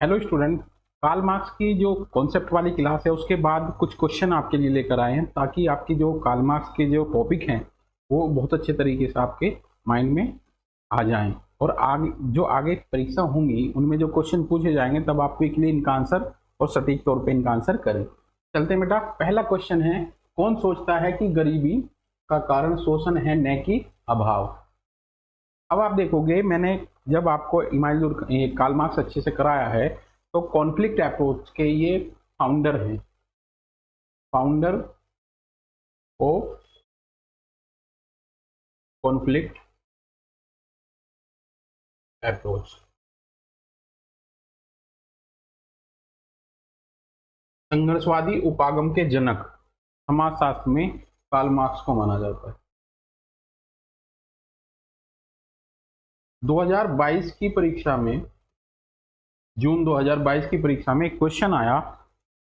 Hello student. Karl Marx की जो concept वाली क्लास है उसके बाद कुछ क्वेश्चन आपके लिए लेकर आए हैं ताकि आपकी जो कार्ल मार्क्स के जो टॉपिक हैं वो बहुत अच्छे तरीके से आपके माइंड में आ जाएं और आगे परीक्षा होंगी उनमें जो क्वेश्चन पूछे जाएंगे तब आप क्विकली इनका आंसर और सटीक तौर पे इनका आंसर करें। चलते हैं बेटा। पहला क्वेश्चन है, कौन सोचता है कि गरीबी का कारण शोषण है न कि अभाव। अब आप देखोगे, मैंने जब आपको इमाइल कार्ल मार्क्स अच्छे से कराया है तो कॉन्फ्लिक्ट अप्रोच के ये फाउंडर हैं, फाउंडर ऑफ कॉन्फ्लिक्ट अप्रोच। संघर्षवादी उपागम के जनक समाजशास्त्र में कार्ल मार्क्स को माना जाता है। 2022 की परीक्षा में, जून 2022 की परीक्षा में एक क्वेश्चन आया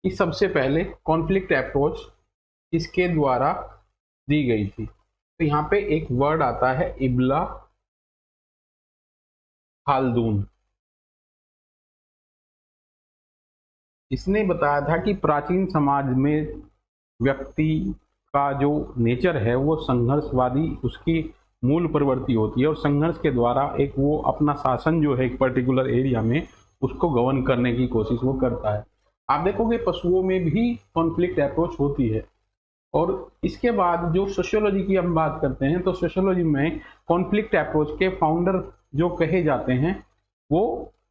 कि सबसे पहले कॉन्फ्लिक्ट अप्रोच किसके द्वारा दी गई थी। तो यहाँ पे एक वर्ड आता है इब्ला खाल्दून। इसने बताया था कि प्राचीन समाज में व्यक्ति का जो नेचर है वो संघर्षवादी उसकी मूल प्रवृत्ति होती है और संघर्ष के द्वारा एक वो अपना शासन जो है एक पर्टिकुलर एरिया में उसको गवर्न करने की कोशिश वो करता है। आप देखोगे पशुओं में भी कॉन्फ्लिक्ट अप्रोच होती है। और इसके बाद जो सोशियोलॉजी की हम बात करते हैं तो सोशियोलॉजी में कॉन्फ्लिक्ट अप्रोच के फाउंडर जो कहे जाते हैं वो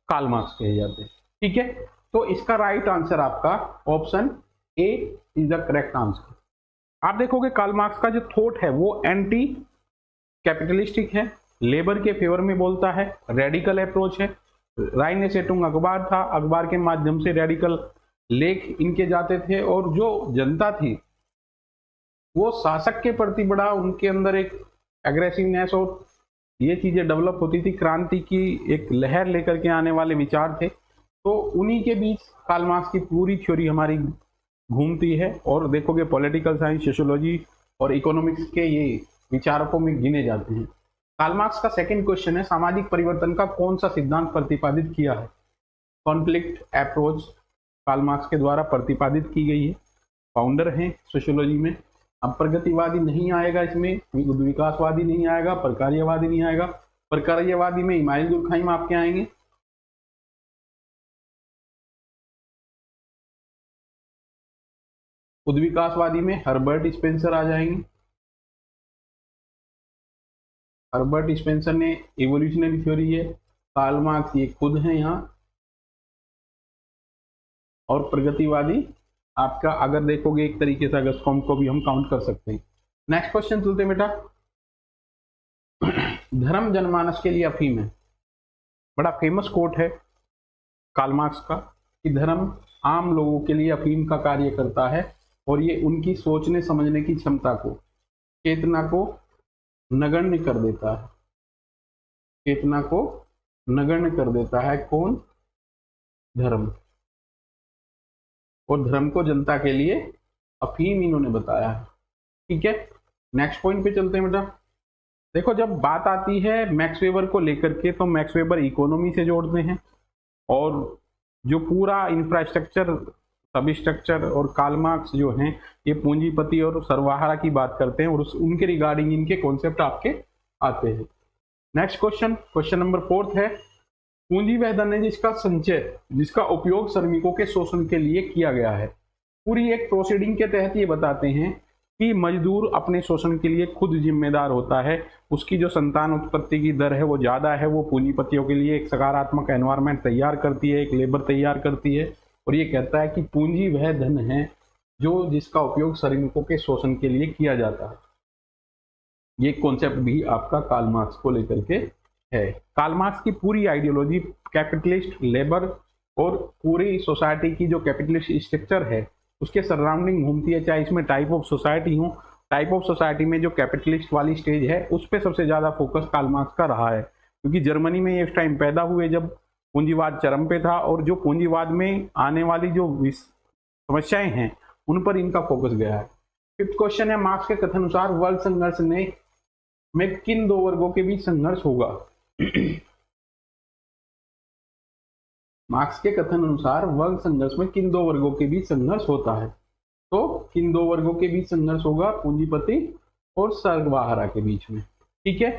कार्ल मार्क्स कहे जाते हैं। ठीक है, तो इसका राइट आंसर आपका option A is the correct answer. आप देखोगे कार्ल मार्क्स का जो थॉट है वो एंटी कैपिटलिस्टिक है, लेबर के फेवर में बोलता है, रेडिकल अप्रोच है। राइने सेटुंग अखबार था, अखबार के माध्यम से रेडिकल लेख इनके जाते थे और जो जनता थी वो शासक के प्रति बड़ा उनके अंदर एक एग्रेसिवनेस और ये चीजें डेवलप होती थी, क्रांति की एक लहर लेकर के आने वाले विचार थे। तो उन्हीं के बीच कार्ल मार्क्स की पूरी थ्योरी हमारी घूमती है और देखोगे पॉलिटिकल साइंस, सोशियोलॉजी और इकोनॉमिक्स के ये विचारकों में गिने जाते हैं। कार्ल मार्क्स का सेकंड क्वेश्चन है, सामाजिक परिवर्तन का कौन सा सिद्धांत प्रतिपादित किया है। कॉन्फ्लिक्ट अप्रोच कार्ल मार्क्स के द्वारा प्रतिपादित की गई है, फाउंडर हैं सोशियोलॉजी में। अब प्रगतिवादी नहीं आएगा इसमें, विकासवादी नहीं आएगा, प्रकार्यवादी नहीं आएगा। प्रकार्यवादी में इमाइल दुर्कहाइम आपके आएंगे। उद्विकासवादी में हर्बर्ट स्पेंसर आ जाएंगे। हर्बर्ट स्पेंसर ने इवोल्यूशनरी थ्योरी है, कार्ल मार्क्स ये खुद हैं यहाँ। और प्रगतिवादी आपका अगर देखोगे एक तरीके से अगस्कॉम को भी हम काउंट कर सकते हैं। नेक्स्ट क्वेश्चन चलते बेटा। धर्म जनमानस के लिए अफीम है। बड़ा फेमस कोट है कार्ल मार्क्स का कि धर्म आम लोगों के लिए अफीम का कार्य करता है और ये उनकी सोचने समझने की क्षमता को, चेतना को नगण्य कर देता है। चेतना को नगण्य कर देता है कौन? धर्म। और धर्म को जनता के लिए अफीम इन्होंने बताया है। ठीक है, नेक्स्ट पॉइंट पे चलते हैं बेटा। देखो, जब बात आती है मैक्स वेबर को लेकर के तो मैक्स वेबर इकोनॉमी से जोड़ते हैं और जो पूरा इंफ्रास्ट्रक्चर, सब स्ट्रक्चर और कार्ल मार्क्स जो हैं ये पूंजीपति और सर्वहारा की बात करते हैं और उनके रिगार्डिंग इनके कॉन्सेप्ट आपके आते हैं। नेक्स्ट क्वेश्चन, क्वेश्चन नंबर 4 है, पूंजी वह धन है जिसका संचय, जिसका उपयोग श्रमिकों के शोषण के लिए किया गया है। पूरी एक प्रोसीडिंग के तहत ये बताते हैं कि मजदूर अपने शोषण के लिए खुद जिम्मेदार होता है, उसकी जो संतान उत्पत्ति की दर है वो ज़्यादा है, वो पूंजीपतियों के लिए एक सकारात्मक एनवायरनमेंट तैयार करती है, एक लेबर तैयार करती है। और ये कहता है कि पूंजी वह धन है जो जिसका उपयोग श्रमिकों के शोषण के लिए किया जाता है। ये कॉन्सेप्ट भी आपका कार्ल मार्क्स को लेकर के है। कार्ल मार्क्स की पूरी आइडियोलॉजी कैपिटलिस्ट, लेबर और पूरी सोसाइटी की जो कैपिटलिस्ट स्ट्रक्चर है उसके सराउंडिंग घूमती है, चाहे इसमें टाइप ऑफ सोसाइटी हो। टाइप ऑफ सोसाइटी में जो कैपिटलिस्ट वाली स्टेज है उस पर सबसे ज़्यादा फोकस कार्ल मार्क्स का रहा है, क्योंकि जर्मनी में ये उस टाइम पैदा हुए जब पूंजीवाद चरम पे था और जो पूंजीवाद में आने वाली जो समस्याएं हैं उन पर इनका फोकस गया है। फिफ्थ क्वेश्चन है, मार्क्स के कथनानुसार वर्ग संघर्ष में किन दो वर्गों के बीच संघर्ष होगा। मार्क्स के कथन अनुसार वर्ग संघर्ष में किन दो वर्गों के बीच संघर्ष होता है? तो किन दो वर्गों के बीच संघर्ष होगा? पूंजीपति और सर्वहारा के बीच में। ठीक है,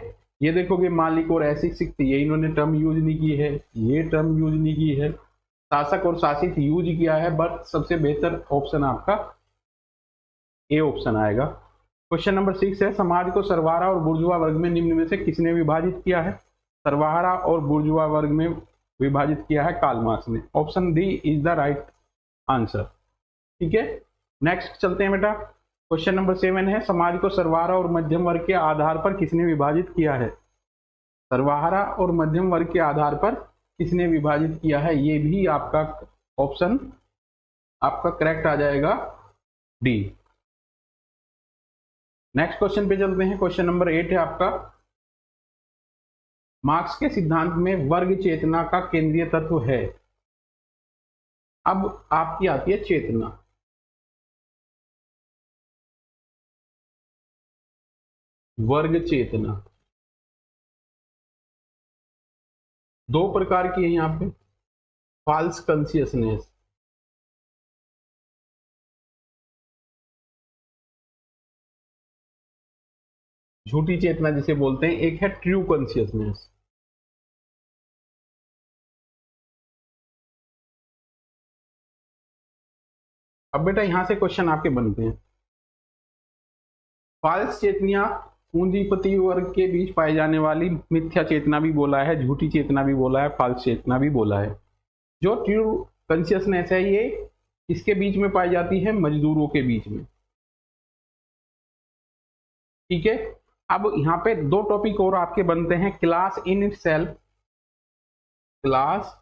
ये देखोगे मालिक और अशिक्षित, ये इन्होंने टर्म यूज नहीं की है, ये टर्म यूज नहीं की है, शासक और शासित यूज किया है, बट सबसे बेहतर ऑप्शन आपका ए ऑप्शन आएगा। क्वेश्चन नंबर 6 है, समाज को सर्वहारा और बुर्जुआ वर्ग में निम्न में से किसने विभाजित किया है? सर्वहारा और बुर्जुआ वर्ग में विभाजित किया है कार्ल मार्क्स ने। Option D is the right answer. ठीक है, नेक्स्ट चलते हैं बेटा। क्वेश्चन नंबर 7 है, समाज को सर्वहारा और मध्यम वर्ग के आधार पर किसने विभाजित किया है? सर्वहारा और मध्यम वर्ग के आधार पर किसने विभाजित किया है? ये भी आपका ऑप्शन आपका करेक्ट आ जाएगा डी। नेक्स्ट क्वेश्चन पे चलते हैं। क्वेश्चन नंबर 8 है आपका, मार्क्स के सिद्धांत में वर्ग चेतना का केंद्रीय तत्व है। अब आपकी आती है चेतना। वर्ग चेतना दो प्रकार की है यहां पे, फॉल्स कॉन्शियसनेस, झूठी चेतना जिसे बोलते हैं, एक है ट्रू कॉन्शियसनेस। अब बेटा यहां से क्वेश्चन आपके बनते हैं, फॉल्स चेतना पूंजीपति वर्ग के बीच पाई जाने वाली मिथ्या चेतना भी बोला है, झूठी चेतना भी बोला है, फॉल्स चेतना भी बोला है। जो ट्रू कॉन्शियसनेस है ये किसके बीच में पाई जाती है? मजदूरों के बीच में। ठीक है, अब यहां पे दो टॉपिक और आपके बनते हैं, class in it self, class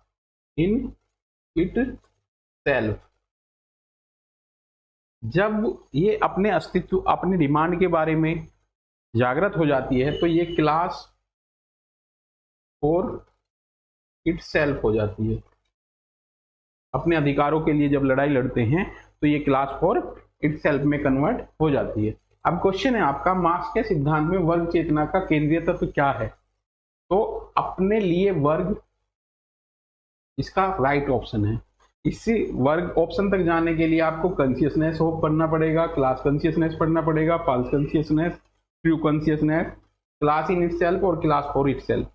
in it self. जब ये अपने अस्तित्व, अपने डिमांड के बारे में जागृत हो जाती है तो ये क्लास फॉर इट सेल्फ हो जाती है। अपने अधिकारों के लिए जब लड़ाई लड़ते हैं तो ये क्लास फॉर इट सेल्फ में कन्वर्ट हो जाती है। अब क्वेश्चन है आपका, मार्क्स के सिद्धांत में वर्ग चेतना का केंद्रीय तत्व क्या है? तो अपने लिए वर्ग इसका राइट ऑप्शन है। इसी वर्ग ऑप्शन तक जाने के लिए आपको कॉन्शियसनेस होप पढ़ना पड़ेगा, क्लास कॉन्शियसनेस पढ़ना पड़ेगा, false consciousness, true consciousness, class in itself और क्लास फॉर इटसेल्फ।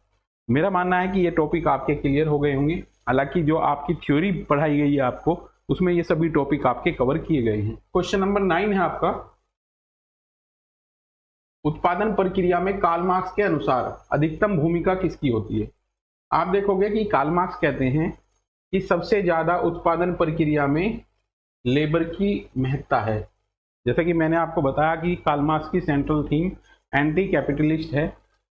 मेरा मानना है कि ये टॉपिक आपके क्लियर हो गए होंगे। हालांकि जो आपकी थ्योरी पढ़ाई गई है आपको, उसमें ये सभी टॉपिक आपके कवर किए गए हैं। क्वेश्चन नंबर 9 है आपका, उत्पादन प्रक्रिया में कार्ल मार्क्स के अनुसार अधिकतम भूमिका किसकी होती है? आप देखोगे कि कार्ल मार्क्स कहते हैं कि सबसे ज्यादा उत्पादन प्रक्रिया में लेबर की महत्ता है। जैसे कि मैंने आपको बताया कि कार्ल मार्क्स की सेंट्रल थीम एंटी कैपिटलिस्ट है।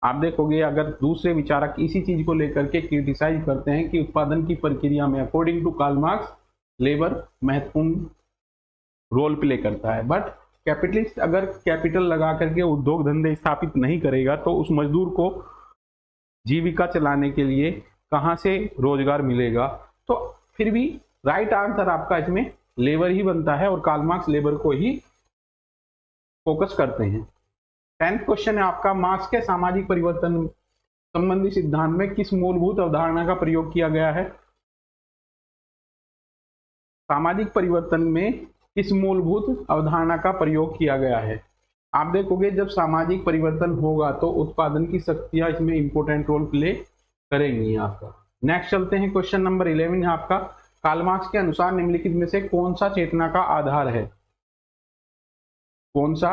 आप देखोगे अगर दूसरे विचारक इसी चीज को लेकर के क्रिटिसाइज करते हैं कि उत्पादन की प्रक्रिया में according to Karl Marx labour महत्वपूर्ण रोल प्ले करता है, बट कैपिटलिस्ट अगर कैपिटल लगा करके उद्योग धंधे स्थापित नहीं करेगा तो उस मजदूर को जीविका चलाने के लिए कहां से रोजगार मिलेगा? तो फिर भी राइट आंसर आपका इसमें लेबर ही बनता है और कार्ल मार्क्स लेबर को ही फोकस करते हैं। 10th क्वेश्चन है आपका, मार्क्स के सामाजिक परिवर्तन संबंधी सिद्धांत में किस मूलभूत अवधारणा का प्रयोग किया गया है? सामाजिक परिवर्तन में किस मूलभूत अवधारणा का प्रयोग किया गया है? आप देखोगे जब सामाजिक परिवर्तन होगा तो उत्पादन की शक्तियां इसमें इंपॉर्टेंट रोल प्ले करेंगी आपका। नेक्स्ट चलते हैं, क्वेश्चन नंबर 11 है आपका, कार्ल मार्क्स के अनुसार निम्नलिखित में से कौन सा चेतना का आधार है? कौन सा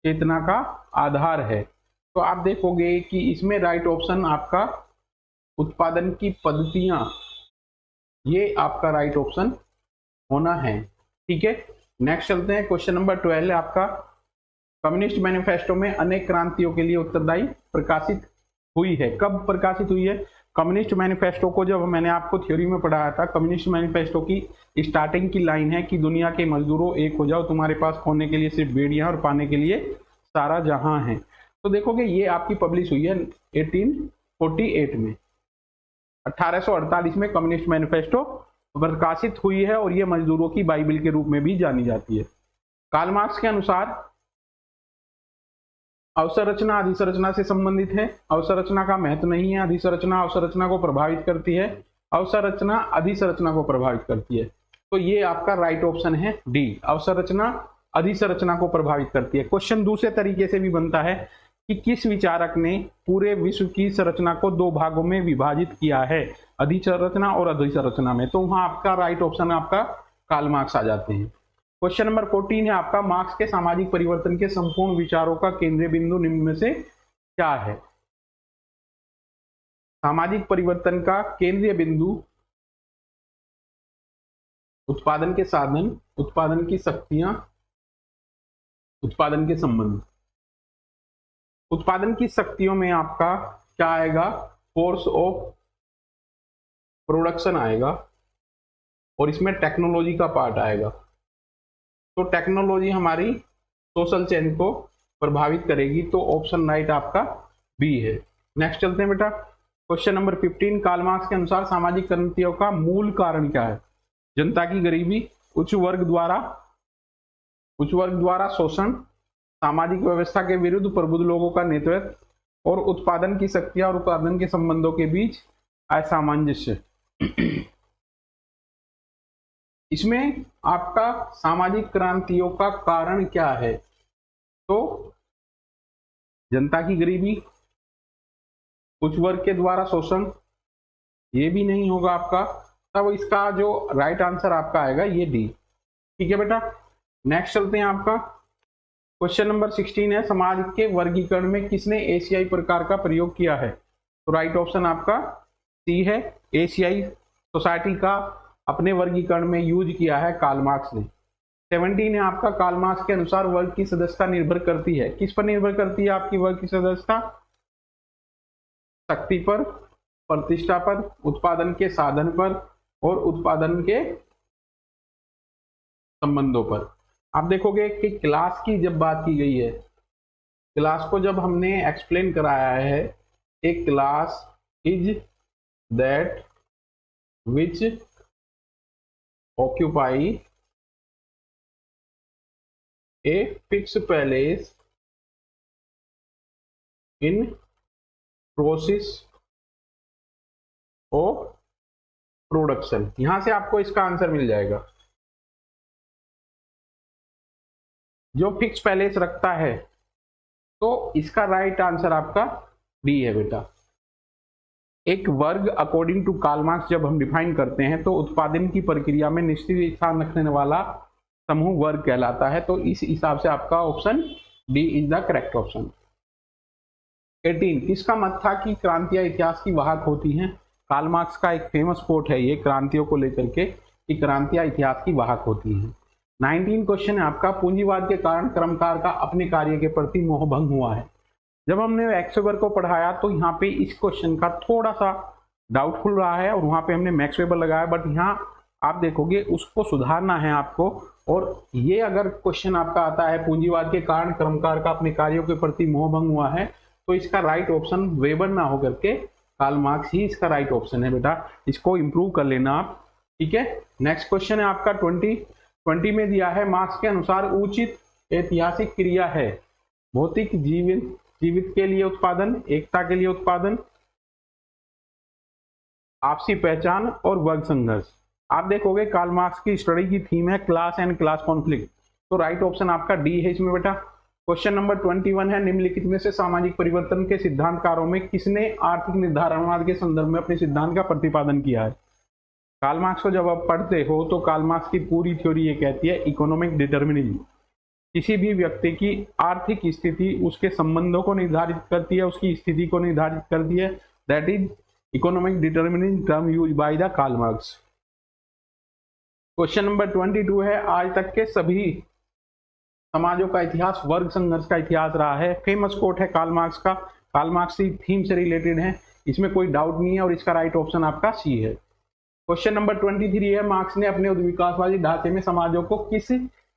चेतना का आधार है? तो आप देखोगे कि इसमें राइट ऑप्शन आपका उत्पादन की पद्धतियां, ये आपका राइट ऑप्शन होना है। ठीक है, नेक्स्ट चलते हैं, क्वेश्चन नंबर 12 है आपका, कम्युनिस्ट मैनिफेस्टो में अनेक क्रांतियों के लिए उत्तरदायी प्रकाशित हुई है। कब प्रकाशित हुई है? कम्युनिस्ट मैनिफेस्टो को जब मैंने आपको थ्योरी में पढ़ाया था, कम्युनिस्ट मैनिफेस्टो की स्टार्टिंग की लाइन है कि दुनिया के मजदूरों एक हो जाओ, तुम्हारे पास खोने के लिए सिर्फ बेड़ियां और पाने के लिए सारा जहां है। तो देखोगे ये आपकी पब्लिश हुई है 1848 में, 1848 में कम्युनिस्ट मैनिफेस्टो प्रकाशित हुई है और ये मजदूरों की बाइबल के रूप में भी जानी जाती है। कार्ल मार्क्स के अनुसार अवसंरचना अधिसंरचना से संबंधित है। अवसंरचना का महत्व नहीं है, अधिसंरचना अवसंरचना को प्रभावित करती है। अवसंरचना अधिसंरचना को प्रभावित करती है। तो ये आपका राइट ऑप्शन है डी, अवसंरचना अधिसंरचना को प्रभावित करती है। क्वेश्चन दूसरे तरीके से भी बनता है कि किस विचारक ने पूरे विश्व की संरचना को दो भागों में विभाजित किया है, अधिसंरचना और अधिसंरचना में। तो वहां आपका राइट ऑप्शन आपका कार्ल मार्क्स आ जाते हैं। क्वेश्चन नंबर 14 है आपका, मार्क्स के सामाजिक परिवर्तन के संपूर्ण विचारों का केंद्रीय बिंदु निम्न में से क्या है? सामाजिक परिवर्तन का केंद्रीय बिंदु उत्पादन के साधन, उत्पादन की शक्तियां, उत्पादन के संबंध। उत्पादन की शक्तियों में आपका क्या आएगा? फोर्स ऑफ प्रोडक्शन आएगा और इसमें टेक्नोलॉजी का पार्ट आएगा। तो टेक्नोलॉजी हमारी सोशल चेंज को प्रभावित करेगी, तो ऑप्शन राइट आपका बी है। नेक्स्ट चलते हैं बेटा, क्वेश्चन नंबर 15, कार्ल मार्क्स के अनुसार सामाजिक क्रांतियों का मूल कारण क्या है? जनता की गरीबी, उच्च वर्ग द्वारा शोषण, सामाजिक व्यवस्था के विरुद्ध प्रबुद्ध लोगों का नेतृत्व और उत्पादन की शक्तियां और उत्पादन के संबंधों के बीच असामंजस्य। इसमें आपका सामाजिक क्रांतियों का कारण क्या है? तो जनता की गरीबी, उच्च वर्ग के द्वारा शोषण, ये भी नहीं होगा आपका। तब इसका जो राइट आंसर आपका आएगा ये डी। ठीक है बेटा, नेक्स्ट चलते हैं आपका क्वेश्चन नंबर 16 है, समाज के वर्गीकरण में किसने एशियाई प्रकार का प्रयोग किया है? तो राइट ऑप्शन आपका सी है, एशियाई सोसाइटी का अपने वर्गीकरण में यूज किया है कार्ल मार्क्स ने। 17 है आपका, कार्ल मार्क्स के अनुसार वर्ग की सदस्यता निर्भर करती है, किस पर निर्भर करती है आपकी वर्ग की सदस्यता? शक्ति पर, प्रतिष्ठा पर, उत्पादन के साधन पर और उत्पादन के संबंधों पर। आप देखोगे कि क्लास की जब बात की गई है, क्लास को जब हमने एक्सप्लेन कराया है, a class is that which occupy a fix place in process of production. यहां से आपको इसका आंसर मिल जाएगा। जो फिक्स पैलेस रखता है, तो इसका राइट आंसर आपका डी है बेटा। एक वर्ग अकॉर्डिंग टू कार्ल मार्क्स जब हम डिफाइन करते हैं तो उत्पादन की प्रक्रिया में निश्चित स्थान रखने वाला समूह वर्ग कहलाता है। तो इस हिसाब से आपका option D is the correct option. 18, किसका मत था कि क्रांतियां इतिहास की वाहक होती हैं? कार्ल मार्क्स का एक फेमस कोट है ये क्रांतियों को लेकर के, कि क्रांतियां इतिहास की वाहक होती हैं। 19 क्वेश्चन है आपका, पूंजीवाद के कारण कर्मकार का अपने कार्य के प्रति मोह भंग हुआ है। जब हमने मैक्स वेबर को पढ़ाया तो यहाँ पे इस क्वेश्चन का थोड़ा सा डाउटफुल रहा है और वहाँ पे हमने मैक्स वेबर लगाया, बट यहाँ आप देखोगे उसको सुधारना है आपको। और ये अगर क्वेश्चन आपका आता है पूंजीवाद के कारण कर्मकार का अपने कार्यों के प्रति मोह भंग हुआ है, तो इसका राइट ऑप्शन वेबर ना होकर के कार्ल मार्क्स ही इसका राइट ऑप्शन है बेटा। इसको इंप्रूव कर लेना आप। ठीक है, नेक्स्ट क्वेश्चन है आपका 20 में दिया है, मार्क्स के अनुसार उचित ऐतिहासिक क्रिया है भौतिक जीवित के लिए उत्पादन, एकता के लिए उत्पादन, आपसी पहचान और वर्ग संघर्ष। आप देखोगे कार्ल मार्क्स की स्टडी की थीम है क्लास एंड क्लास कॉन्फ्लिक्ट, तो राइट ऑप्शन आपका डी है इसमें बेटा। क्वेश्चन नंबर 21 है, निम्नलिखित में से सामाजिक परिवर्तन के सिद्धांतकारों में किसने आर्थिक निर्धारणवाद के संदर्भ में अपने सिद्धांत का प्रतिपादन किया है? कार्ल मार्क्स को जब आप पढ़ते हो तो कार्ल मार्क्स की पूरी थ्योरी ये कहती है इकोनॉमिक डिटर्मिनिज्म, किसी भी व्यक्ति की आर्थिक स्थिति उसके संबंधों को निर्धारित करती है, उसकी स्थिति को निर्धारित करती है। That is economic determinism term used by the Karl Marx. Question number 22 है, आज तक के सभी समाजों का इतिहास वर्ग संघर्ष का इतिहास रहा है। फेमस कोट है कार्ल मार्क्स का, कार्ल मार्क्स की थीम से रिलेटेड है, इसमें कोई डाउट नहीं है और इसका राइट ऑप्शन आपका सी है। क्वेश्चन नंबर 23 है, मार्क्स ने अपने उद्विकासवादी ढांचे में समाजों को किस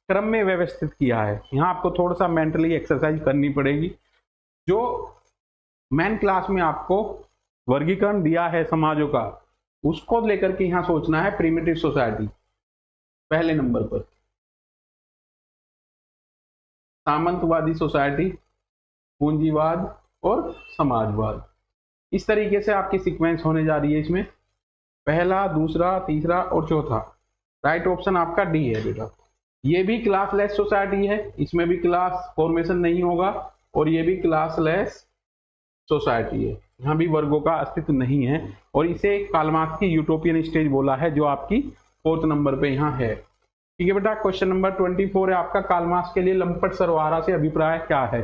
क्रम में व्यवस्थित किया है? यहाँ आपको थोड़ा सा मेंटली एक्सरसाइज करनी पड़ेगी। जो मैन क्लास में आपको वर्गीकरण दिया है समाजों का, उसको लेकर के यहाँ सोचना है। प्रिमिटिव सोसाइटी पहले नंबर पर, सामंतवादी सोसाइटी, पूंजीवाद और समाजवाद। इस तरीके से आपकी सीक्वेंस होने जा रही है इसमें। पहला, दूसरा, तीसरा और चौथा। राइट ऑप्शन आपका डी है बेटा। ये भी क्लासलेस सोसाइटी है, इसमें भी क्लास फॉर्मेशन नहीं होगा, और ये भी क्लासलेस सोसाइटी है, यहाँ भी वर्गों का अस्तित्व नहीं है, और इसे कार्ल मार्क्स की यूटोपियन स्टेज बोला है, जो आपकी 4th नंबर पे यहाँ है। ठीक है बेटा, क्वेश्चन नंबर 24 है आपका, कार्ल मार्क्स के लिए लंपट सर्वहारा से अभिप्राय क्या है।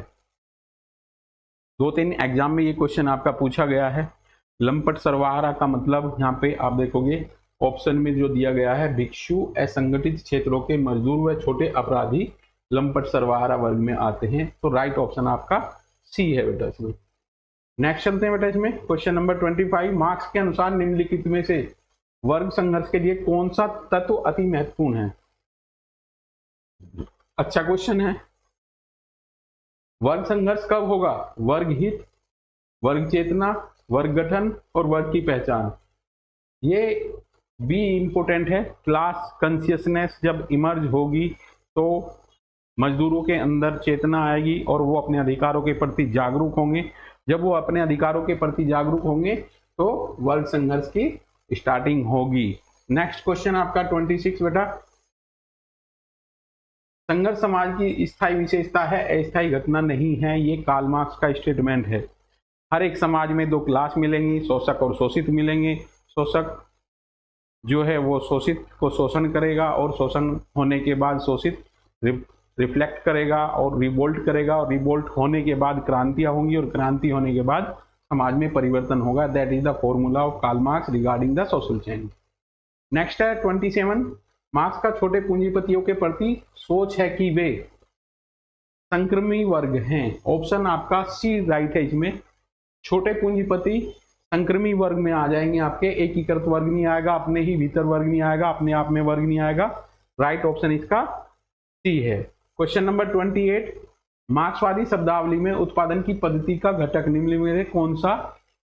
2-3 एग्जाम में ये क्वेश्चन आपका पूछा गया है। लंपट सर्वहारा का मतलब यहाँ पे आप देखोगे ऑप्शन में जो दिया गया है, भिक्षु, असंगठित क्षेत्रों के मजदूर व छोटे अपराधी लंपट सर्वहारा वर्ग में आते हैं। तो राइट ऑप्शन आपका सी है बेटा इसमें। नेक्स्ट चलते हैं बेटा इसमें, क्वेश्चन नंबर 25, मार्क्स के अनुसार निम्नलिखित में से वर्ग संघर्ष के लिए कौन सा तत्व अति महत्वपूर्ण है। अच्छा क्वेश्चन है। वर्ग संघर्ष कब होगा? वर्ग हित, वर्ग चेतना, वर्ग गठन और वर्ग की पहचान। ये बी इंपोर्टेंट है। क्लास कॉन्शियसनेस जब इमर्ज होगी तो मजदूरों के अंदर चेतना आएगी और वो अपने अधिकारों के प्रति जागरूक होंगे। जब वो अपने अधिकारों के प्रति जागरूक होंगे तो वर्ग संघर्ष की स्टार्टिंग होगी। नेक्स्ट क्वेश्चन आपका 26 बेटा, संघर्ष समाज की स्थायी विशेषता है, अस्थायी घटना नहीं है। ये कार्ल मार्क्स का स्टेटमेंट है। हर एक समाज में दो क्लास मिलेंगी, शोषक और शोषित मिलेंगे। शोषक जो है वो शोषित को शोषण करेगा और शोषण होने के बाद शोषित रिफ्लेक्ट करेगा और रिवोल्ट करेगा, और रिवोल्ट होने के बाद क्रांतियां होंगी और क्रांति होने के बाद समाज में परिवर्तन होगा। That is the formula of Karl Marx regarding the social change. Next है 27, मार्क्स का छोटे पूंजीपतियों के प्रति सोच है कि वे संक्रमी वर्ग हैं। ऑप्शन आपका सी राइट है इसमें। छोटे पूंजीपति संक्रमी वर्ग में आ जाएंगे आपके, एकीकृत वर्ग नहीं आएगा, अपने ही भीतर वर्ग नहीं आएगा, अपने आप में वर्ग नहीं आएगा। राइट ऑप्शन इसका सी है। क्वेश्चन नंबर 28, मार्क्सवादी शब्दावली में उत्पादन की पद्धति का घटक निम्न में कौन सा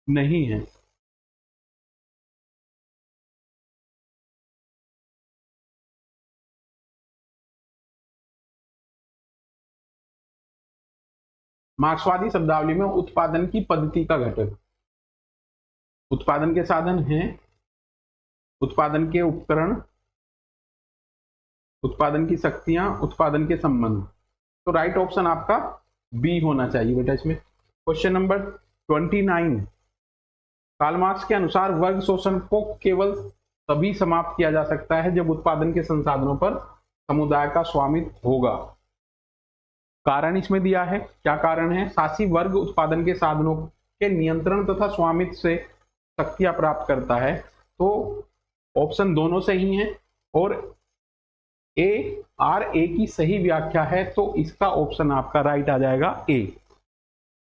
नहीं है। मार्क्सवादी शब्दावली में उत्पादन की पद्धति का घटक, उत्पादन के साधन हैं, उत्पादन के उपकरण, उत्पादन की शक्तियां, उत्पादन के संबंध। तो राइट ऑप्शन आपका बी होना चाहिए बेटा इसमें। क्वेश्चन नंबर 29, कार्ल मार्क्स के अनुसार वर्ग शोषण को केवल तभी समाप्त किया जा सकता है जब उत्पादन के संसाधनों पर समुदाय का स्वामित्व होगा। कारण इसमें दिया है, क्या कारण है? शासी वर्ग उत्पादन के साधनों के नियंत्रण तथा स्वामित्व से शक्तियां प्राप्त करता है। तो ऑप्शन दोनों सही हैं और ए आर ए की सही व्याख्या है, तो इसका ऑप्शन आपका राइट आ जाएगा ए।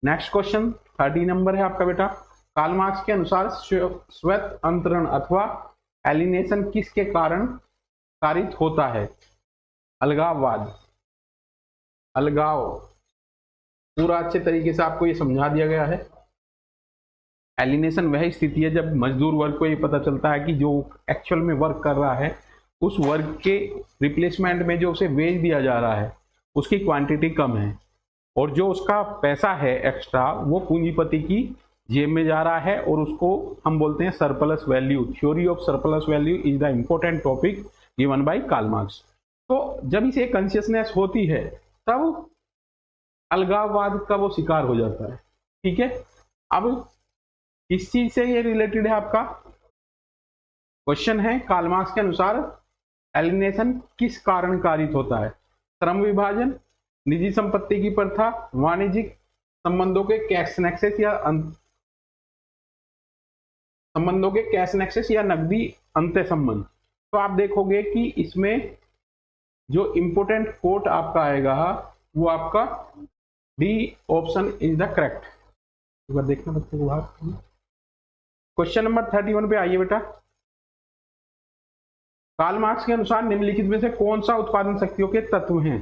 नेक्स्ट क्वेश्चन 30 नंबर है आपका बेटा, कार्ल मार्क्स के अनुसार श्वेत अंतरण अथवा एलिनेशन किसके कारण कारित होता है? अलगाववाद, अलगाव, पूरा अच्छे तरीके से आपको ये समझा दिया गया है। एलिनेशन वह स्थिति है जब मजदूर वर्ग को ये पता चलता है कि जो एक्चुअल में वर्क कर रहा है उस वर्ग के रिप्लेसमेंट में जो उसे वेज दिया जा रहा है उसकी क्वांटिटी कम है, और जो उसका पैसा है एक्स्ट्रा वो पूंजीपति की जेब में जा रहा है, और उसको हम बोलते हैं surplus value. Theory of surplus value is the important topic given by Karl Marx. तो जब इसे कॉन्शियसनेस होती है तब अलगाववाद का वो शिकार हो जाता है। ठीक है, अब किस चीज से ये रिलेटेड है आपका क्वेश्चन है, कार्ल मार्क्स के अनुसार एलिनेशन किस कारण कारित होता है? श्रम विभाजन, निजी संपत्ति की प्रथा, वाणिज्यिक संबंधों के कैश नेक्सस या नकदी अंत्य संबंध। तो आप देखोगे कि इसमें जो इंपोर्टेंट कोट आपका आएगा वो आपका D option is the correct. एक बार देखना बच्चे को बाहर। क्वेश्चन नंबर 31 पे आइए बेटा, कार्ल मार्क्स के अनुसार निम्नलिखित में से कौन सा उत्पादन शक्तियों के तत्व हैं?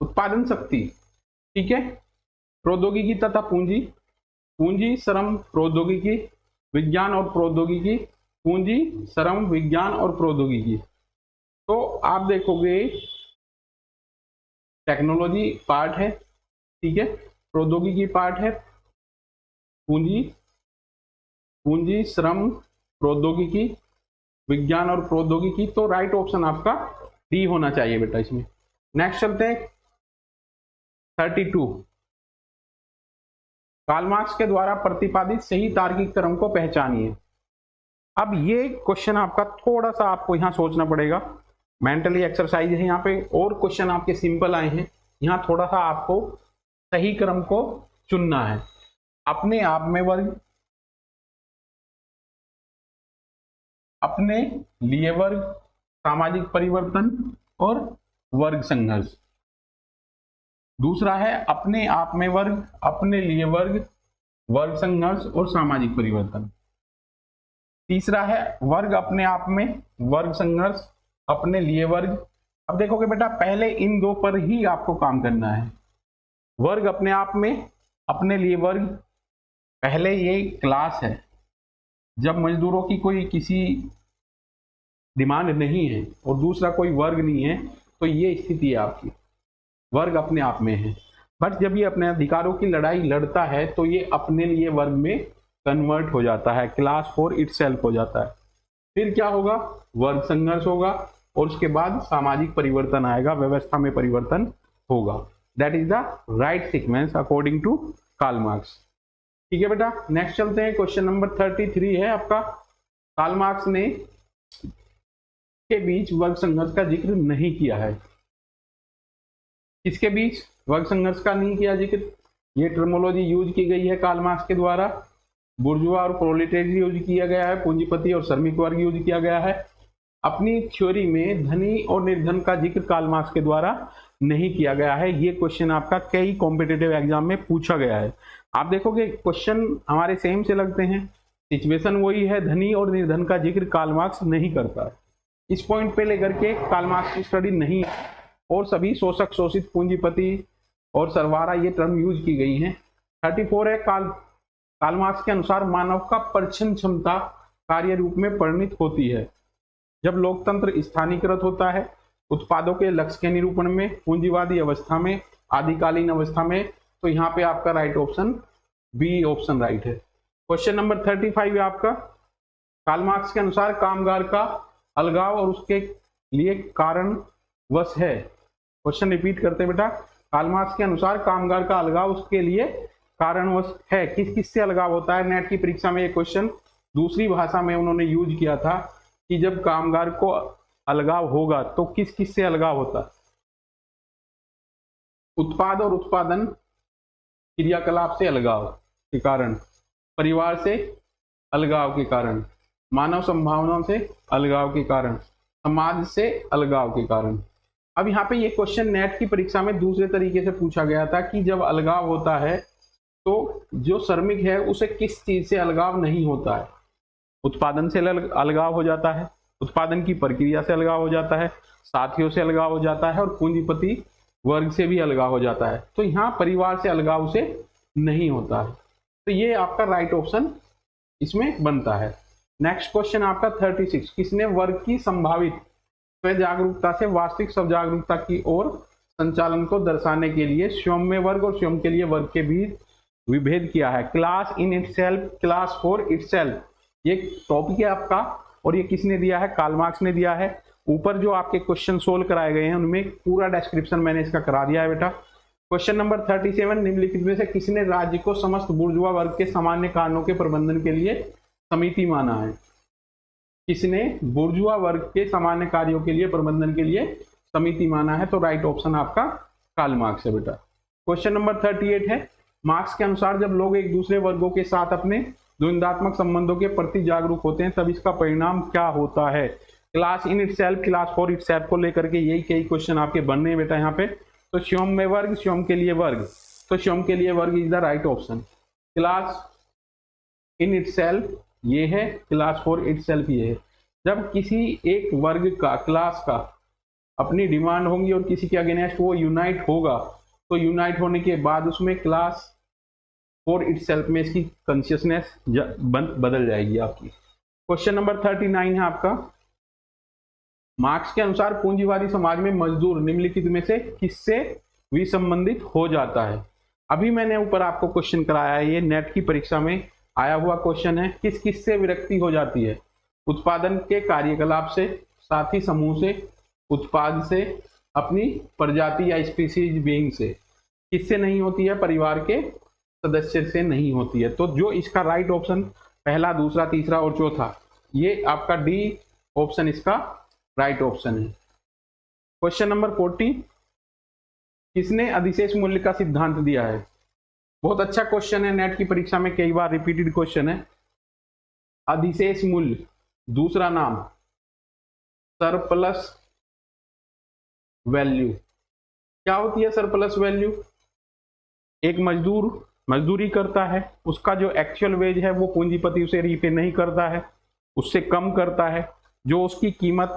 उत्पादन शक्ति, ठीक है, प्रौद्योगिकी तथा पूंजी, पूंजी, श्रम, प्रौद्योगिकी, विज्ञान और प्रौद्योगिकी, पूंजी, श्रम, विज्ञान और प्रौद्योगिकी। तो आप देखोगे टेक्नोलॉजी पार्ट है, ठीक है, प्रौद्योगिकी पार्ट है, पूंजी पूंजी, श्रम, प्रौद्योगिकी, विज्ञान और प्रौद्योगिकी। तो राइट ऑप्शन आपका डी होना चाहिए बेटा इसमें। नेक्स्ट चलते हैं 32। कार्ल मार्क्स के द्वारा प्रतिपादित सही तार्किक क्रम को पहचानिए। अब ये क्वेश्चन आपका थोड़ा सा आपको यहाँ सोचना पड़ेगा, मेंटली एक्सरसाइज है यहाँ पे, और क्वेश्चन आपके सिंपल आए हैं। यहाँ थोड़ा सा आपको सही क्रम को चुनना है। अपने आप में वर्ग, अपने लिए वर्ग, सामाजिक परिवर्तन और वर्ग संघर्ष। दूसरा है अपने आप में वर्ग, अपने लिए वर्ग, वर्ग संघर्ष और सामाजिक परिवर्तन। तीसरा है वर्ग अपने आप में, वर्ग संघर्ष, अपने लिए वर्ग। अब देखोगे बेटा पहले इन दो पर ही आपको काम करना है। वर्ग अपने आप में, अपने लिए वर्ग, पहले ये क्लास है, जब मजदूरों की कोई किसी डिमांड नहीं है और दूसरा कोई वर्ग नहीं है, तो ये स्थिति है आपकी, वर्ग अपने आप में है। बट जब ये अपने अधिकारों की लड़ाई लड़ता है तो ये अपने लिए वर्ग में कन्वर्ट हो जाता है, क्लास फॉर इटसेल्फ हो जाता है। फिर क्या होगा, वर्ग संघर्ष होगा और उसके बाद सामाजिक परिवर्तन आएगा, व्यवस्था में परिवर्तन होगा। That is the right sequence according to Karl Marx. ठीक है बेटा, नेक्स्ट चलते हैं। क्वेश्चन नंबर 33 है आपका। कार्ल मार्क्स ने के बीच वर्ग संघर्ष का जिक्र नहीं किया है। किसके बीच वर्ग संघर्ष का नहीं किया जिक्र? ये टर्मोलॉजी यूज की गई है कार्ल मार्क्स के द्वारा। बुर्जुआ और प्रोलेटेरियट यूज किया गया है, पूंजीपति और श्रमिक वर्ग यूज किया गया है। अपनी थ्योरी में धनी और निर्धन का जिक्र कार्ल मार्क्स के द्वारा नहीं किया गया है। ये क्वेश्चन आपका कई कॉम्पिटिटिव एग्जाम में पूछा गया है। आप देखोगे क्वेश्चन हमारे सेम से लगते हैं, सिचुएशन वही है, धनी और निर्धन का जिक्र कार्ल मार्क्स नहीं करता है। इस पॉइंट पे लेकर के कार्ल मार्क्स की स्टडी नहीं है और सभी शोषक, शोषित, पूंजीपति और सरवारा ये टर्म यूज की गई हैं। 34 है कार्ल मार्क्स के अनुसार मानव का परिक्षण क्षमता कार्य रूप में परिणित होती है जब लोकतंत्र स्थानीयकृत होता है, उत्पादों के लक्ष्य के निरूपण में, पूंजीवादी अवस्था में, आदिकालीन अवस्था में। तो यहाँ पे आपका right option B option right है। क्वेश्चन नंबर 35 है आपका। कार्ल मार्क्स के अनुसार कामगार का अलगाव और उसके लिए कारण वश है। क्वेश्चन रिपीट करते हैं बेटा। कार्ल मार्क्स के अनुसार कामगार का अलगाव उसके लिए कारणवश है। किस किस से अलगाव होता है? नेट की परीक्षा में ये क्वेश्चन दूसरी भाषा में उन्होंने यूज किया था कि जब कामगार को अलगाव होगा तो किस किस से अलगाव होता है? उत्पाद और उत्पादन क्रियाकलाप से अलगाव के कारण, परिवार से अलगाव के कारण, मानव संभावनाओं से अलगाव के कारण, समाज से अलगाव के कारण। अब यहाँ पे ये क्वेश्चन नेट की परीक्षा में दूसरे तरीके से पूछा गया था कि जब अलगाव होता है तो जो श्रमिक है उसे किस चीज से अलगाव नहीं होता है? उत्पादन से अलगाव हो जाता है, उत्पादन की प्रक्रिया से अलगाव हो जाता है, साथियों से अलगाव हो जाता है और पूंजीपति वर्ग से भी अलगाव हो जाता है। तो यहाँ परिवार से अलगाव से नहीं होता है। तो ये आपका राइट ऑप्शन इसमें बनता है। नेक्स्ट क्वेश्चन आपका 36। किसने वर्ग की संभावित स्व जागरूकता से वास्तविक स्व जागरूकता की ओर संचालन को दर्शाने के लिए स्वयं में वर्ग और स्वयं के लिए वर्ग के बीच विभेद किया है? Class in itself, class for itself, ये टॉपिक है आपका और ये किसने दिया है? कार्ल मार्क्स ने दिया है। ऊपर जो आपके क्वेश्चन सोल्व कराए गए हैं उनमें पूरा डिस्क्रिप्शन मैंने इसका करा दिया है बेटा। Question number 37। निम्नलिखित में से किसने राज्य को समस्त बुर्जुआ वर्ग के सामान्य कारणों के प्रबंधन के लिए समिति माना है? किसने बुर्जुआ वर्ग के सामान्य कार्यों के लिए प्रबंधन के लिए समिति माना है? तो राइट ऑप्शन आपका कार्ल मार्क्स है बेटा। क्वेश्चन नंबर 38 है। मार्क्स के अनुसार जब लोग एक दूसरे वर्गों के साथ अपने द्वंद्वात्मक संबंधों के प्रति जागरूक होते हैं तब इसका परिणाम क्या होता है? Class in itself, class for itself को लेकर के यही कई क्वेश्चन आपके बनने हैं बेटा यहाँ पे। तो स्वयं में वर्ग, स्वयं के लिए वर्ग, तो स्वयं के लिए वर्ग is the right option. Class in itself ये है, क्लास फॉर इटसेल्फ ये है। जब किसी एक वर्ग का, क्लास का अपनी डिमांड होंगी और किसी के अगेंस्ट वो यूनाइट होगा तो यूनाइट होने के बाद उसमें क्लास फॉर इटसेल्फ में इसकी कॉन्शियसनेस बदल जाएगी आपकी। क्वेश्चन नंबर 39 है आपका। मार्क्स के अनुसार पूंजीवादी समाज में मजदूर निम्नलिखित में से किससे विसंबंधित हो जाता है? अभी मैंने ऊपर आपको क्वेश्चन कराया है, ये नेट की परीक्षा में आया हुआ क्वेश्चन है। किस किस से विरक्ति हो जाती है? उत्पादन के कार्यकलाप से, साथी समूह से, उत्पाद से, अपनी प्रजाति या स्पीसीज बीइंग से। किससे नहीं होती है? परिवार के सदस्य से नहीं होती है। तो जो इसका राइट ऑप्शन पहला, दूसरा, तीसरा और चौथा, ये आपका डी ऑप्शन इसका राइट ऑप्शन है। क्वेश्चन नंबर 40, किसने अधिशेष मूल्य का सिद्धांत दिया है? बहुत अच्छा क्वेश्चन है, नेट की परीक्षा में कई बार रिपीटेड क्वेश्चन है। अधिशेष मूल्य, दूसरा नाम सरप्लस वैल्यू। क्या होती है सरप्लस वैल्यू? एक मजदूर मजदूरी करता है, उसका जो एक्चुअल वेज है वो पूंजीपति उसे रीपे नहीं करता है, उससे कम करता है। जो उसकी कीमत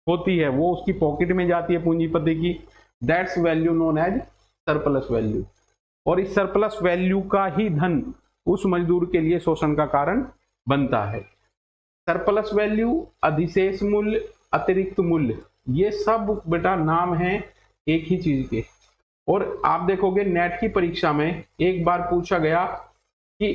होती है वो उसकी पॉकेट में जाती है पूंजीपति की। That's value known as surplus value. और इस सरप्लस वैल्यू का ही धन उस मजदूर के लिए शोषण का कारण बनता है। सरप्लस वैल्यू, अधिशेष मूल्य, अतिरिक्त मूल्य, ये सब बेटा नाम है एक ही चीज के। और आप देखोगे नेट की परीक्षा में एक बार पूछा गया कि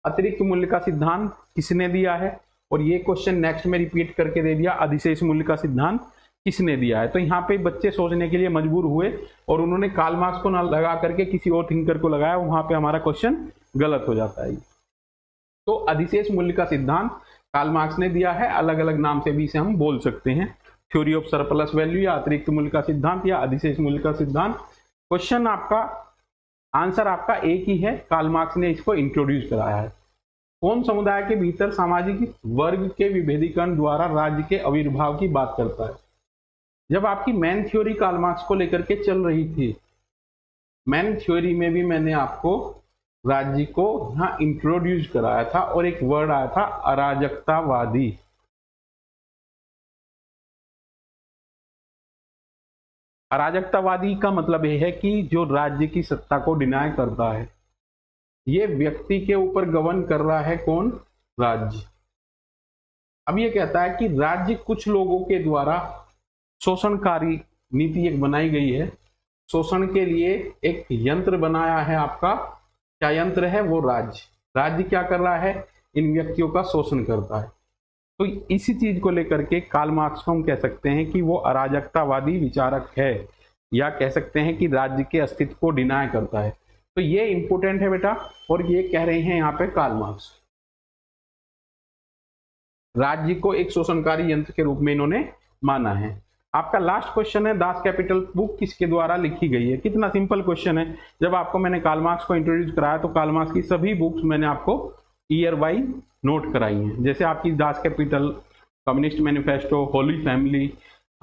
अतिरिक्त मूल्य का सिद्धांत किसने दिया है, और ये क्वेश्चन नेक्स्ट में रिपीट करके दे दिया, अधिशेष मूल्य का सिद्धांत किसने दिया है। तो यहाँ पे बच्चे सोचने के लिए मजबूर हुए और उन्होंने कार्ल मार्क्स को ना लगा करके किसी और थिंकर को लगाया, वहां पे हमारा क्वेश्चन गलत हो जाता है। तो अधिशेष मूल्य का सिद्धांत कार्ल मार्क्स ने दिया है, अलग अलग नाम से भी इसे हम बोल सकते हैं, थ्योरी ऑफ सरप्लस वैल्यू या अतिरिक्त मूल्य का सिद्धांत या अधिशेष मूल्य का सिद्धांत। क्वेश्चन आपका, आंसर आपका एक ही है, कार्ल मार्क्स ने इसको इंट्रोड्यूस कराया है। कौन समुदाय के भीतर सामाजिक वर्ग के विभेदीकरण द्वारा राज्य के आविर्भाव की बात करता है? जब आपकी मैन थ्योरी कार्ल मार्क्स को लेकर के चल रही थी, मैन थ्योरी में भी मैंने आपको राज्य को यहां इंट्रोड्यूस कराया था और एक वर्ड आया था अराजकतावादी। अराजकतावादी का मतलब यह है कि जो राज्य की सत्ता को डिनाय करता है, ये व्यक्ति के ऊपर गवर्न कर रहा है कौन? राज्य। अब ये कहता है कि राज्य कुछ लोगों के द्वारा शोषणकारी नीति एक बनाई गई है, शोषण के लिए एक यंत्र बनाया है आपका। क्या यंत्र है? वो राज्य। राज्य क्या कर रहा है? इन व्यक्तियों का शोषण करता है। तो इसी चीज को लेकर के कार्ल मार्क्स को हम कह सकते हैं कि वो अराजकतावादी विचारक है, या कह सकते हैं कि राज्य के अस्तित्व को डिनाय करता है। तो ये इंपोर्टेंट है बेटा, और ये कह रहे हैं यहाँ पे कार्ल मार्क्स। राज्य को एक शोषणकारी यंत्र के रूप में इन्होंने माना है। आपका लास्ट क्वेश्चन है, दास कैपिटल बुक किसके द्वारा लिखी गई है? कितना सिंपल क्वेश्चन है। जब आपको मैंने कार्ल मार्क्स को इंट्रोड्यूस कराया तो कार्ल मार्क्स की सभी बुक्स मैंने आपको ईयर वाइज नोट कराई हैं। जैसे आपकी Das Kapital, communist manifesto, Holi family,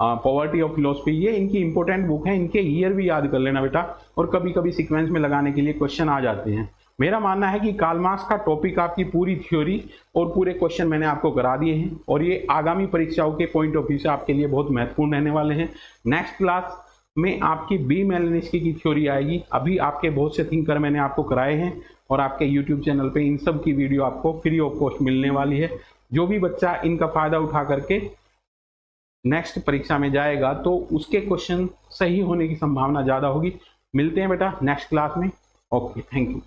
poverty of philosophy, ये इनकी इंपॉर्टेंट बुक है। इनके ईयर भी याद कर लेना बेटा, और कभी कभी सीक्वेंस में लगाने के लिए क्वेश्चन आ जाते हैं। मेरा मानना है कि कार्ल मार्क्स का टॉपिक आपकी पूरी थ्योरी और पूरे क्वेश्चन मैंने आपको करा दिए हैं, और ये आगामी परीक्षाओं के पॉइंट ऑफ व्यू से आपके लिए बहुत महत्वपूर्ण रहने वाले हैं। नेक्स्ट क्लास में आपकी बी मेलिनस्की की थ्योरी आएगी। अभी आपके बहुत से थिंकर मैंने आपको कराए हैं, और आपके यूट्यूब चैनल पे इन सब की वीडियो आपको फ्री ऑफ कॉस्ट मिलने वाली है। जो भी बच्चा इनका फायदा उठा करके नेक्स्ट परीक्षा में जाएगा तो उसके क्वेश्चन सही होने की संभावना ज़्यादा होगी। मिलते हैं बेटा नेक्स्ट क्लास में। Okay, thank you.